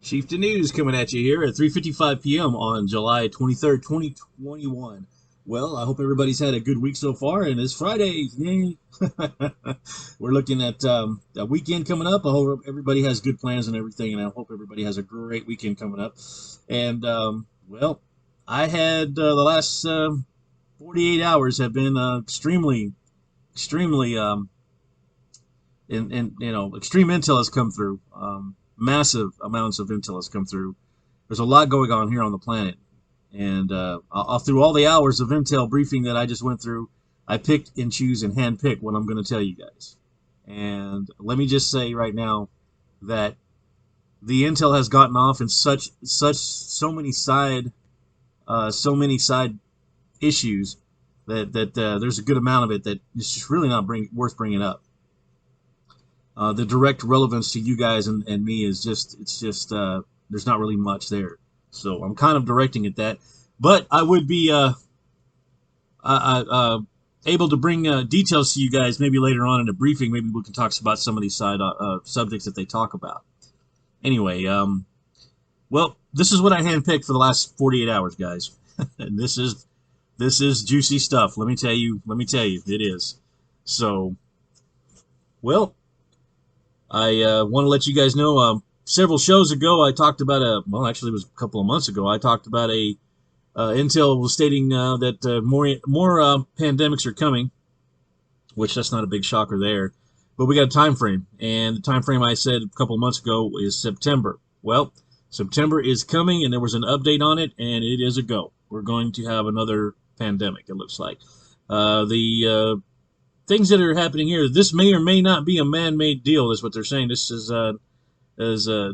Chieftain News coming at you here at 3:55 p.m. on July 23rd, 2021. Well, I hope everybody's had a good week so far, and it's Friday. Yay. We're looking at a weekend coming up. I hope everybody has good plans and everything, and I hope everybody has a great weekend coming up. And, well, I had the last 48 hours have been extremely, extreme intel has come through. Massive amounts of intel has come through. There's a lot going on here on the planet, and through all the hours of intel briefing that I just went through, I picked and choose and handpick what I'm going to tell you guys. And let me just say right now that the intel has gotten off in so many side issues that there's a good amount of it that it's just really not worth bringing up. The direct relevance to you guys and me is there's not really much there. So I'm kind of directing at that. But I would be able to bring details to you guys maybe later on in a briefing. Maybe we can talk about some of these side subjects that they talk about. Anyway, well, this is what I handpicked for the last 48 hours, guys. And this is juicy stuff. Let me tell you, it is. So, well, I want to let you guys know, several shows ago, I talked about actually it was a couple of months ago, I talked about Intel was stating that more pandemics are coming, which that's not a big shocker there, but we got a time frame, and the time frame I said a couple of months ago is September. Well, September is coming, and there was an update on it, and it is a go. We're going to have another pandemic, it looks like. The things that are happening here, this may or may not be a man-made deal, is what they're saying. This is a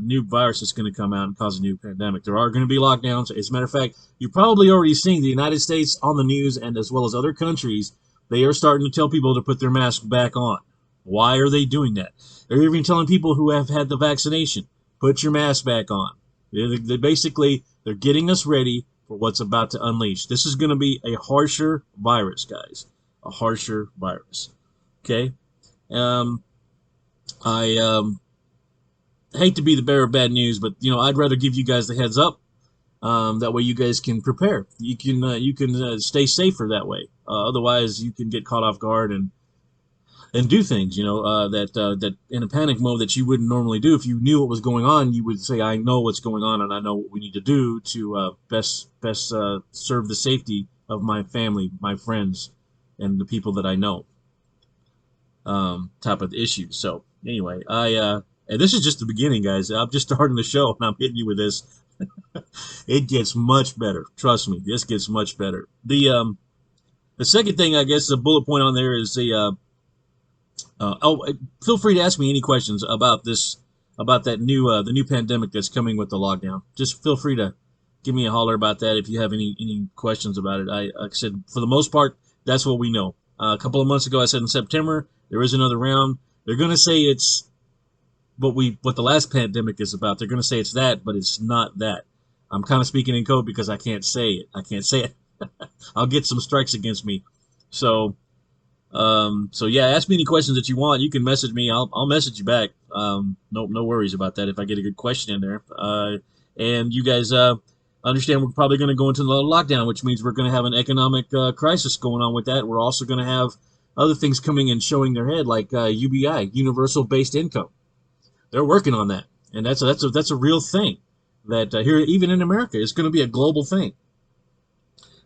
new virus that's going to come out and cause a new pandemic. There are going to be lockdowns. As a matter of fact, you're probably already seeing the United States on the news, and as well as other countries, they are starting to tell people to put their mask back on. Why are they doing that? They're even telling people who have had the vaccination, put your mask back on. They're getting us ready for what's about to unleash. This is going to be a harsher virus, guys. A harsher virus. Okay? I hate to be the bearer of bad news, but I'd rather give you guys the heads up. That way you guys can prepare. You can stay safer that way. Otherwise, you can get caught off guard and do things. That in a panic mode that you wouldn't normally do. If you knew what was going on, you would say, "I know what's going on, and I know what we need to do to best serve the safety of my family, my friends, and the people that I know," type of issue. So anyway, and this is just the beginning, guys. I'm just starting the show, and I'm hitting you with this. It gets much better. Trust me, this gets much better. The second thing, I guess, the bullet point on there is feel free to ask me any questions about that new pandemic that's coming with the lockdown. Just feel free to give me a holler about that if you have any questions about it. Like I said, for the most part, that's what we know. A couple of months ago, I said in September there is another round. They're going to say it's what the last pandemic is about. They're going to say it's that, but it's not that. I'm kind of speaking in code because I can't say it. I'll get some strikes against me. So yeah, ask me any questions that you want. You can message me. I'll message you back. No worries about that if I get a good question in there. And you guys understand we're probably going to go into another lockdown, which means we're going to have an economic crisis going on with that. We're also going to have other things coming and showing their head, like UBI, Universal Basic Income. They're working on that, and that's a real thing. That here, even in America, it's going to be a global thing.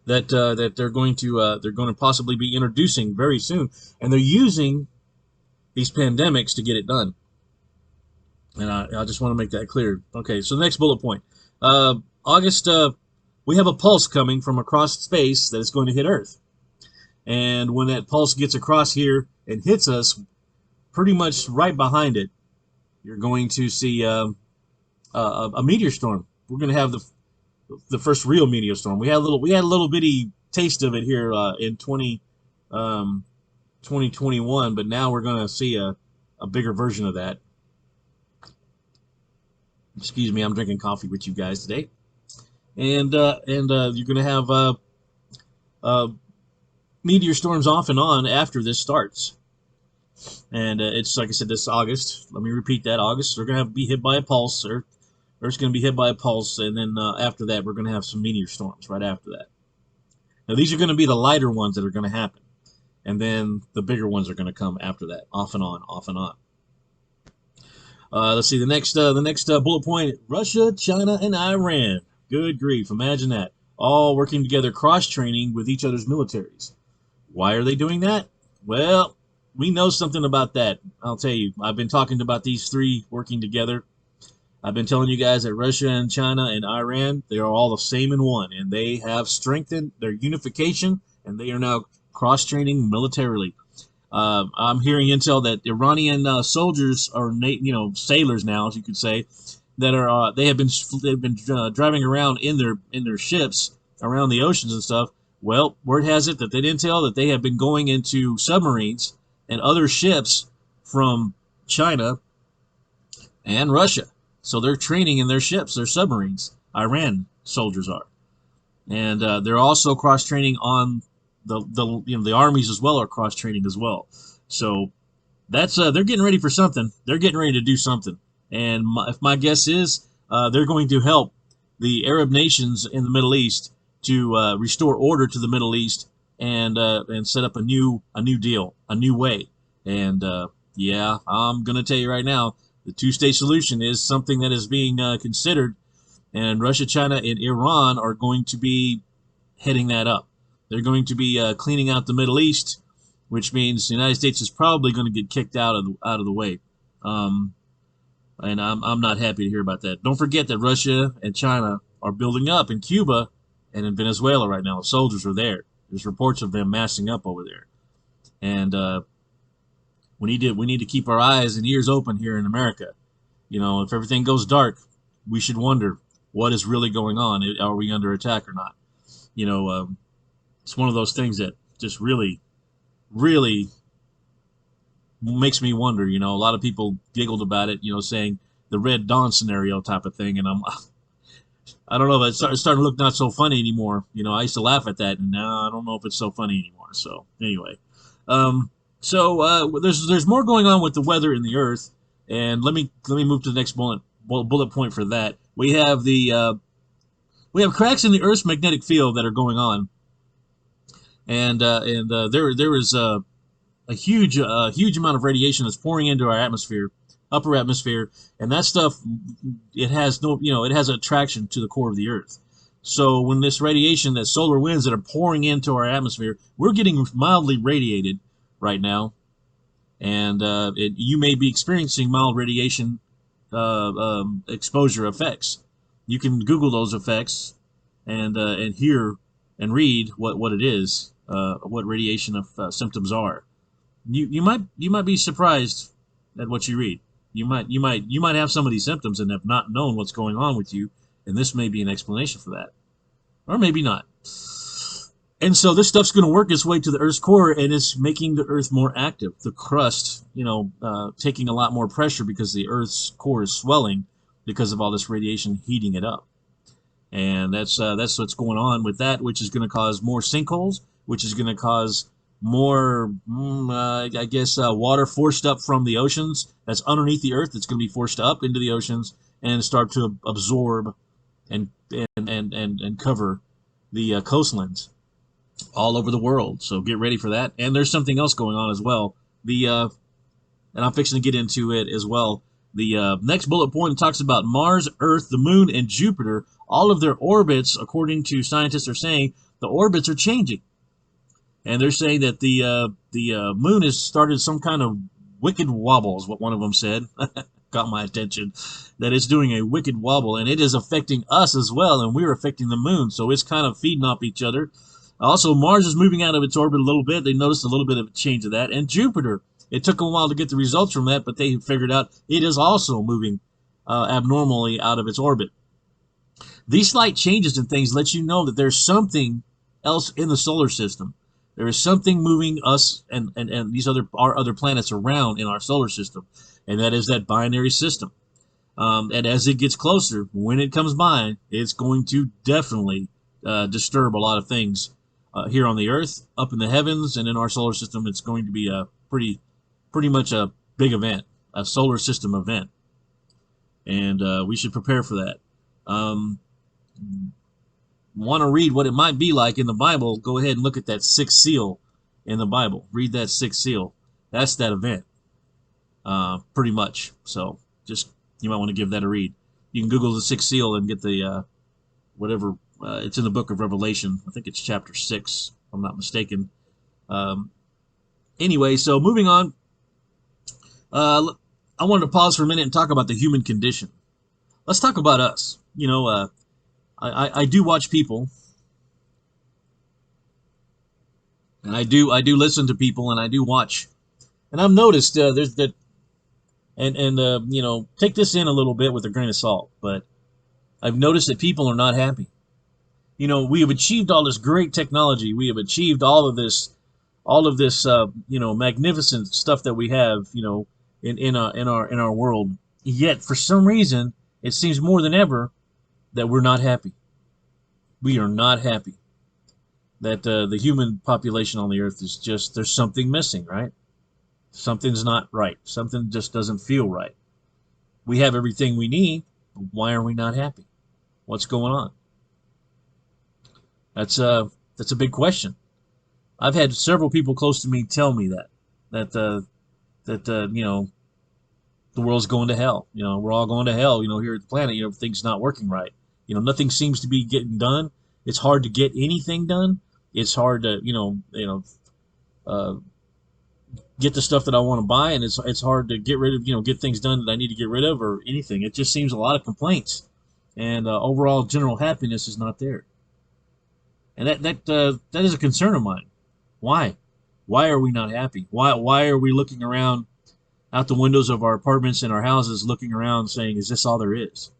That they're going to possibly be introducing very soon, and they're using these pandemics to get it done. And I just want to make that clear. Okay, so the next bullet point, August, we have a pulse coming from across space that is going to hit Earth, and when that pulse gets across here and hits us, pretty much right behind it, you're going to see a meteor storm. We're going to have the first real meteor storm. We had a little bitty taste of it here in 2021, but now we're going to see a bigger version of that. Excuse me, I'm drinking coffee with you guys today, and you're going to have meteor storms off and on after this starts. And it's like I said, this August. Let me repeat that: August. We're going to be hit by a pulse. Earth's going to be hit by a pulse, and then after that, we're going to have some meteor storms right after that. Now, these are going to be the lighter ones that are going to happen, and then the bigger ones are going to come after that, off and on, off and on. Let's see, the next bullet point, Russia, China, and Iran. Good grief, imagine that. All working together, cross-training with each other's militaries. Why are they doing that? Well, we know something about that. I'll tell you, I've been talking about these three working together. I've been telling you guys that Russia and China and Iran, they are all the same in one, and they have strengthened their unification, and they are now cross-training militarily. I'm hearing intel that Iranian soldiers, or sailors now, as you could say, that are they've been driving around in their ships around the oceans and stuff. Well, word has it that they intel that they have been going into submarines and other ships from China and Russia. So they're training in their ships, their submarines. Iran soldiers are, and they're also cross training on the armies as well, are cross training as well. So that's they're getting ready for something. They're getting ready to do something. And if my guess is, they're going to help the Arab nations in the Middle East to restore order to the Middle East and set up a new deal, a new way. And yeah, I'm gonna tell you right now, the two-state solution is something that is being considered, and Russia, China, and Iran are going to be heading that up. They're going to be cleaning out the Middle East, which means the United States is probably going to get kicked out of the way. And I'm not happy to hear about that. Don't forget that Russia and China are building up in Cuba and in Venezuela right now. Soldiers are there. There's reports of them massing up over there, and we need to keep our eyes and ears open here in America. If everything goes dark, we should wonder what is really going on. Are we under attack or not? It's one of those things that just really, really makes me wonder. A lot of people giggled about it, saying the Red Dawn scenario type of thing, and I don't know if it's starting to look not so funny anymore. I used to laugh at that, and now I don't know if it's so funny anymore. So anyway, there's more going on with the weather in the Earth, and let me move to the next bullet point for that. We have cracks in the Earth's magnetic field that are going on, and there is a huge amount of radiation that's pouring into our atmosphere, upper atmosphere, and that stuff, it has attraction to the core of the Earth. So when this radiation, that solar winds that are pouring into our atmosphere, we're getting mildly radiated right now, and you may be experiencing mild radiation exposure effects. You can Google those effects and hear and read what it is, what radiation of symptoms are. You might be surprised at what you read. You might have some of these symptoms and have not known what's going on with you, and this may be an explanation for that, or maybe not. And so this stuff's going to work its way to the Earth's core, and it's making the Earth more active. The crust, taking a lot more pressure because the Earth's core is swelling because of all this radiation heating it up. And that's what's going on with that, which is going to cause more sinkholes, which is going to cause more, water forced up from the oceans that's underneath the Earth. That's going to be forced up into the oceans and start to absorb and cover the coastlines all over the world. So get ready for that. And there's something else going on as well. And I'm fixing to get into it as well. The next bullet point talks about Mars, Earth, the Moon, and Jupiter. All of their orbits, according to scientists, are saying the orbits are changing. And they're saying that the Moon has started some kind of wicked wobble, is what one of them said. Got my attention. That it's doing a wicked wobble, and it is affecting us as well, and we're affecting the Moon. So it's kind of feeding off each other. Also, Mars is moving out of its orbit a little bit. They noticed a little bit of a change of that. And Jupiter, it took a while to get the results from that, but they figured out it is also moving abnormally out of its orbit. These slight changes in things let you know that there's something else in the solar system. There is something moving us and our other planets around in our solar system, and that is that binary system. And as it gets closer, when it comes by, it's going to definitely disturb a lot of things here on the Earth, up in the heavens, and in our solar system. It's going to be a pretty much a big event, a solar system event. and we should prepare for that. Um, Want to read what it might be like in the Bible? Go ahead and look at that sixth seal in the Bible. Read that sixth seal. That's that event, pretty much. So just you might want to give that a read. You can Google the sixth seal and get the whatever. It's in the book of Revelation. I think it's chapter 6, if I'm not mistaken. Um, anyway, so moving on. I wanted to pause for a minute and talk about the human condition. Let's talk about us. I do watch people, and I do listen to people, and I do watch, and I've noticed there's that, and take this in a little bit with a grain of salt, but I've noticed that people are not happy. We have achieved all this great technology. We have achieved all of this magnificent stuff that we have, in our world. Yet for some reason, it seems more than ever that we're not happy. We are not happy. That the human population on the earth is just, there's something missing, right? Something's not right. Something just doesn't feel right. We have everything we need, but why are we not happy? What's going on? That's a big question. I've had several people close to me tell me that the world's going to hell. We're all going to hell. Here at the planet, things not working right. Nothing seems to be getting done. It's hard to get anything done. It's hard to uh, get the stuff that I want to buy, and it's hard to get rid of get things done that I need to get rid of or anything. It just seems a lot of complaints, and overall general happiness is not there. And that is a concern of mine. Why? Why are we not happy? Why are we looking around out the windows of our apartments and our houses, looking around, saying, "Is this all there is?"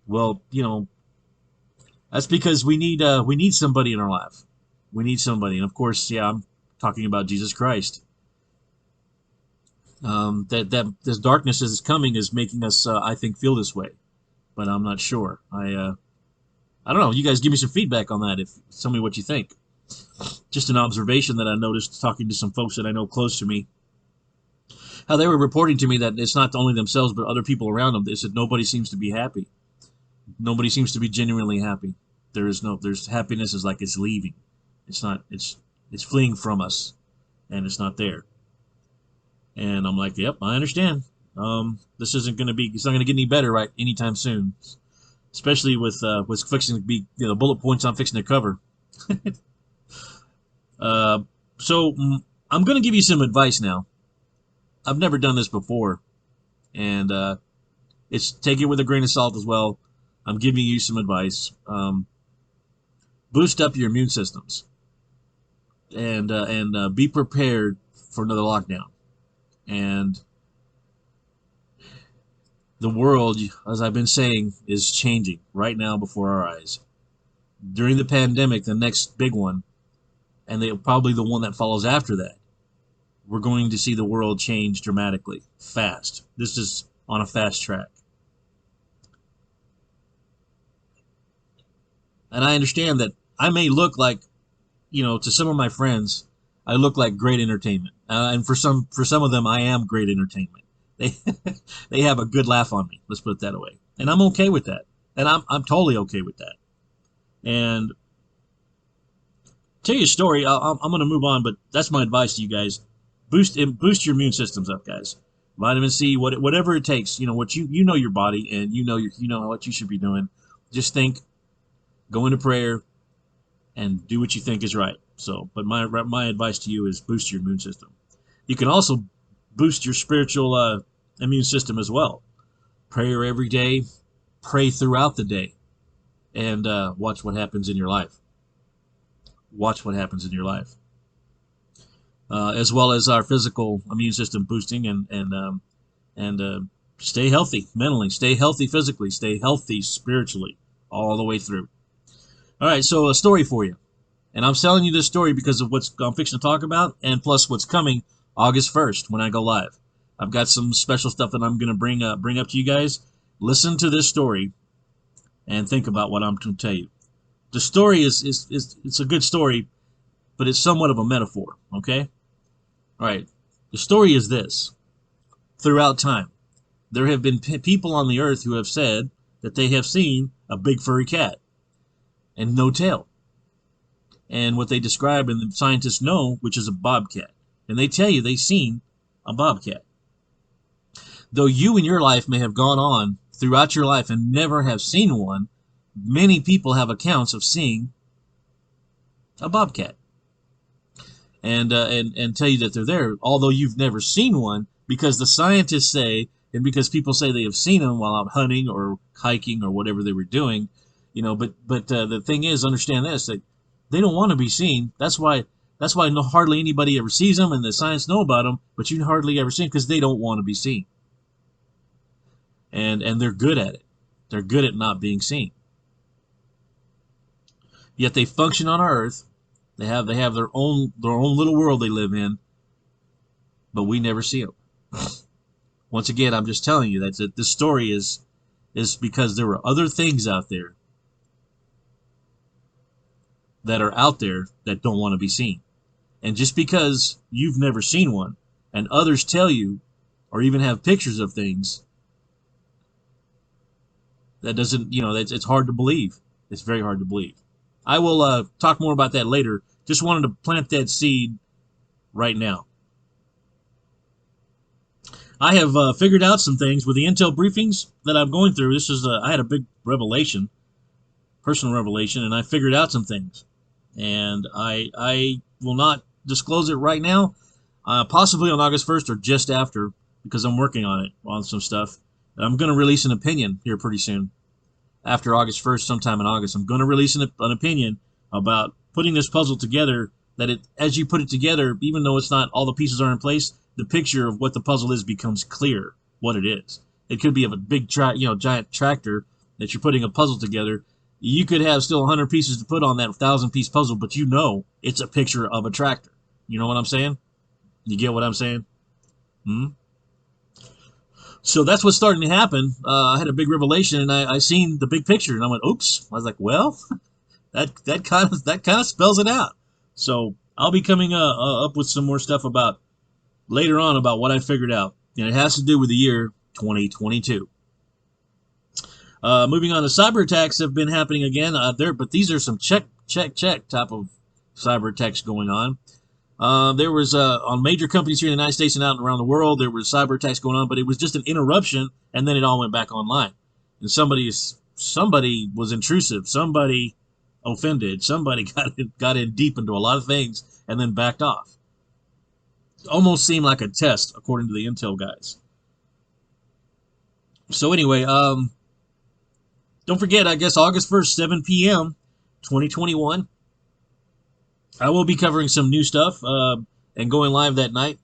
Well, that's because we need somebody in our life. We need somebody, and of course, yeah, I'm talking about Jesus Christ. That this darkness as it's coming is making us, I think, feel this way, but I'm not sure. I don't know. You guys give me some feedback on that. If tell me what you think. Just an observation that I noticed talking to some folks that I know close to me, how they were reporting to me that it's not only themselves but other people around them. They said nobody seems to be happy. Nobody seems to be genuinely happy. There's happiness is like it's leaving. It's not. It's fleeing from us, and it's not there. And I'm like, yep, I understand. This isn't going to be. It's not going to get any better right anytime soon. Especially with what's fixing to be bullet points I'm fixing to cover. Uh, so I'm going to give you some advice now. I've never done this before, and it's take it with a grain of salt as well. I'm giving you some advice. Boost up your immune systems, and be prepared for another lockdown. And the world, as I've been saying, is changing right now before our eyes. During the pandemic, the next big one, and probably the one that follows after that, we're going to see the world change dramatically, fast. This is on a fast track. And I understand that I may look like, to some of my friends, I look like great entertainment. And for some of them, I am great entertainment. They they have a good laugh on me. Let's put it that way, and I'm okay with that. And I'm totally okay with that. And tell you a story. I'm going to move on, but that's my advice to you guys. Boost your immune systems up, guys. Vitamin C, whatever it takes. What you know your body, and you know what you should be doing. Just think, go into prayer, and do what you think is right. So, but my advice to you is boost your immune system. You can also boost your spiritual immune system as well. Prayer every day, pray throughout the day, and watch what happens in your life. Watch what happens in your life, as well as our physical immune system boosting, and stay healthy mentally, stay healthy physically, stay healthy spiritually, all the way through. All right, so a story for you. And I'm telling you this story because of what I'm fixing to talk about, and plus what's coming August 1st when I go live. I've got some special stuff that I'm going to bring up to you guys. Listen to this story and think about what I'm going to tell you. The story is it's a good story, but it's somewhat of a metaphor, okay? All right. The story is this. Throughout time, there have been people on the earth who have said that they have seen a big furry cat and no tail. And what they describe and the scientists know, which is a bobcat. And they tell you they've seen a bobcat. Though you in your life may have gone on throughout your life and never have seen one, many people have accounts of seeing a bobcat. And tell you that they're there, although you've never seen one, because the scientists say, and because people say they have seen them while out hunting or hiking or whatever they were doing, but the thing is, understand this, that they don't want to be seen. That's why hardly anybody ever sees them, and the science know about them, but you hardly ever see them because they don't want to be seen. And they're good at it. They're good at not being seen. Yet they function on our earth. They have their own little world they live in, but we never see them. Once again, I'm just telling you that this story is because there were other things out there that are out there that don't want to be seen. And just because you've never seen one and others tell you or even have pictures of things, that doesn't, it's hard to believe. It's very hard to believe. I will talk more about that later. Just wanted to plant that seed right now. I have figured out some things with the Intel briefings that I'm going through. I had a big revelation, personal revelation, and I figured out some things. And I will not disclose it right now, possibly on August 1st or just after, because I'm working on it, on some stuff. I'm going to release an opinion here pretty soon. After August 1st, sometime in August, I'm going to release an opinion about putting this puzzle together, that as you put it together, even though it's not all the pieces are in place, the picture of what the puzzle is becomes clear, what it is. It could be of a big, giant tractor that you're putting a puzzle together. You could have still 100 pieces to put on that 1,000-piece puzzle, but it's a picture of a tractor. You know what I'm saying? You get what I'm saying? So that's what's starting to happen. I had a big revelation, and I seen the big picture, and I went, "Oops!" I was like, "Well, that kind of spells it out." So I'll be coming up with some more stuff later on about what I figured out, and it has to do with the year 2022. Moving on, the cyber attacks have been happening again. But these are some check type of cyber attacks going on. There was on major companies here in the United States and out around the world, there was cyber attacks going on, but it was just an interruption, and then it all went back online. And somebody was intrusive, somebody offended, somebody got in deep into a lot of things, and then backed off. It almost seemed like a test, according to the Intel guys. So anyway, don't forget, I guess August 1st, 7 p.m., 2021. I will be covering some new stuff and going live that night.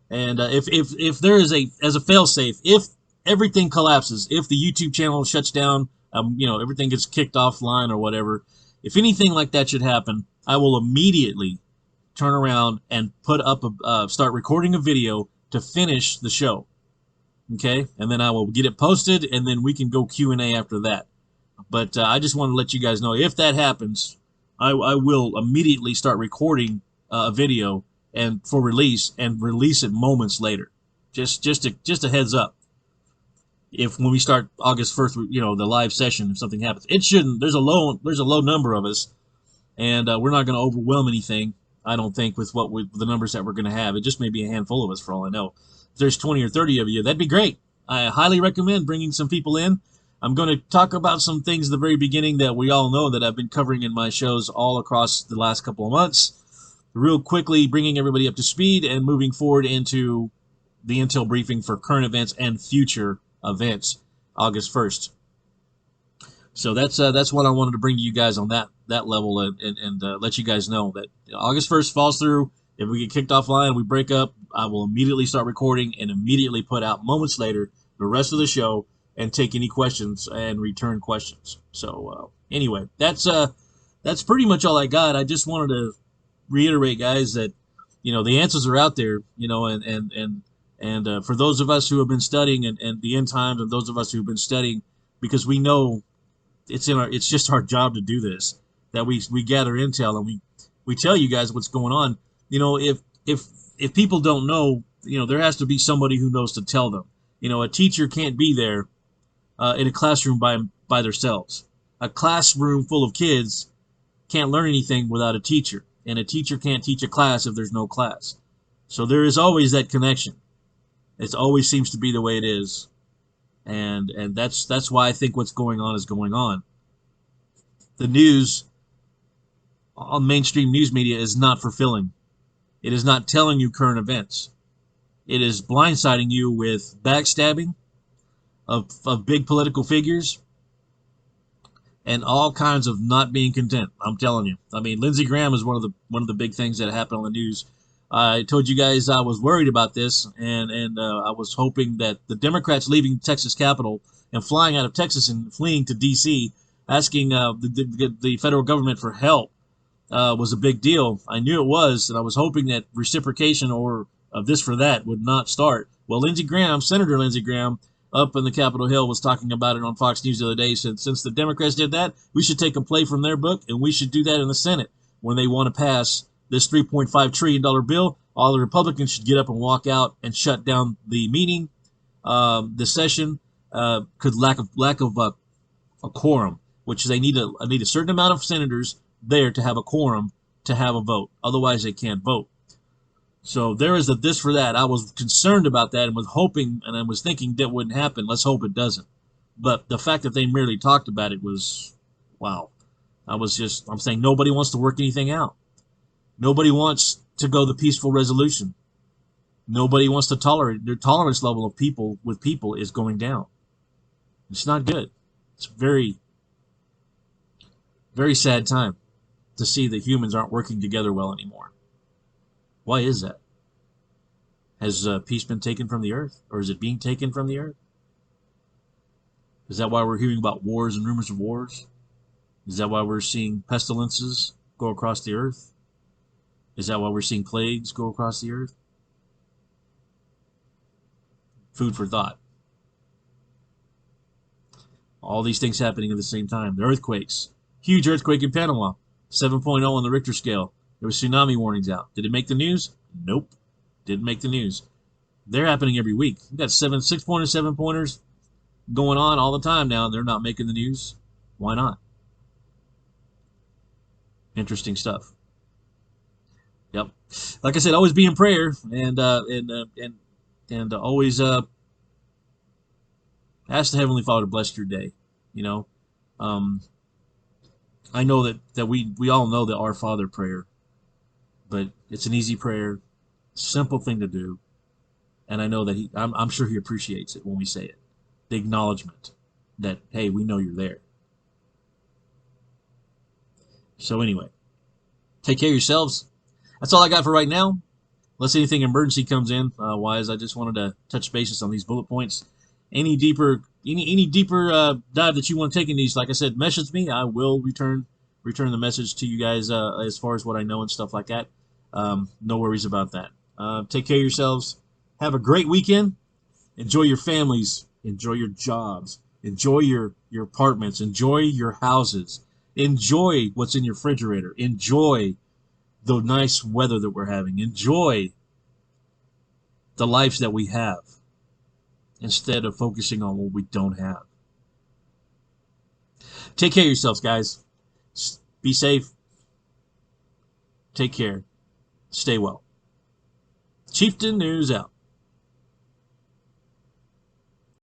And if there is as a failsafe, if everything collapses, if the YouTube channel shuts down, everything gets kicked offline or whatever, if anything like that should happen, I will immediately turn around and start recording a video to finish the show. Okay, and then I will get it posted, and then we can go Q&A after that. But I just want to let you guys know, if that happens, I will immediately start recording a video and for release, and release it moments later. Just a heads up. When we start August 1st, the live session, if something happens, it shouldn't. There's a low number of us, and we're not going to overwhelm anything. I don't think with the numbers that we're going to have. It just may be a handful of us for all I know. If there's 20 or 30 of you, that'd be great. I highly recommend bringing some people in. I'm going to talk about some things at the very beginning that we all know that I've been covering in my shows all across the last couple of months. Real quickly, bringing everybody up to speed and moving forward into the Intel briefing for current events and future events, August 1st. So that's what I wanted to bring to you guys on that level, and let you guys know that August 1st falls through. If we get kicked offline, we break up, I will immediately start recording and immediately put out moments later the rest of the show and take any questions and return questions. So anyway, that's pretty much all I got. I just wanted to reiterate, guys, that the answers are out there, and for those of us who have been studying and the end times, and those of us who've been studying, because we know it's just our job to do this, that we gather intel and we tell you guys what's going on. If people don't know, there has to be somebody who knows to tell them. You know, a teacher can't be there in a classroom by themselves. A classroom full of kids can't learn anything without a teacher, and a teacher can't teach a class if there's no class. So there is always that connection. It always seems to be the way it is, and that's why I think what's going on is going on. The news on mainstream news media is not fulfilling. It is not telling you current events. It is blindsiding you with backstabbing of big political figures and all kinds of not being content. I'm telling you. I mean, Lindsey Graham is one of the big things that happened on the news. I told you guys I was worried about this, and I was hoping that the Democrats leaving Texas Capitol and flying out of Texas and fleeing to D.C., asking the federal government for help was a big deal. I knew it was, and I was hoping that reciprocation or of this for that would not start. Well, Lindsey Graham, Senator Lindsey Graham, up in the Capitol Hill was talking about it on Fox News the other day. Said since the Democrats did that, we should take a play from their book, and we should do that in the Senate when they want to pass this $3.5 trillion bill. All the Republicans should get up and walk out and shut down the meeting, the session, because lack of a quorum, which they need a certain amount of senators there to have a quorum to have a vote. Otherwise, they can't vote. So there is a this for that. I was concerned about that and was hoping, and I was thinking that wouldn't happen. Let's hope it doesn't. But the fact that they merely talked about it was, wow. I'm saying nobody wants to work anything out. Nobody wants to go the peaceful resolution. Nobody wants to tolerate. Their tolerance level of people with people is going down. It's not good. It's very, very sad time to see that humans aren't working together well anymore. Why is that? Has peace been taken from the earth? Or is it being taken from the earth? Is that why we're hearing about wars and rumors of wars? Is that why we're seeing pestilences go across the earth? Is that why we're seeing plagues go across the earth? Food for thought. All these things happening at the same time. The earthquakes. Huge earthquake in Panama. 7.0 on the Richter scale. There were tsunami warnings out. Did it make the news? Nope. Didn't make the news. They're happening every week. We've got 6-pointers, 7-pointers going on all the time now. They're not making the news. Why not? Interesting stuff. Yep. Like I said, always be in prayer and always ask the Heavenly Father to bless your day. You know, I know that we all know the Our Father prayer, but it's an easy prayer, simple thing to do, and I know that I'm sure He appreciates it when we say it. The acknowledgement that, hey, we know you're there. So anyway, take care of yourselves. That's all I got for right now. Unless anything emergency comes in, wise, I just wanted to touch bases on these bullet points. Any deeper dive that you want to take in these, like I said, message me. I will return the message to you guys as far as what I know and stuff like that. No worries about that. Take care of yourselves. Have a great weekend. Enjoy your families. Enjoy your jobs. Enjoy your apartments. Enjoy your houses. Enjoy what's in your refrigerator. Enjoy the nice weather that we're having. Enjoy the lives that we have instead of focusing on what we don't have. Take care of yourselves, guys. Be safe. Take care. Stay well. Chieftain News out.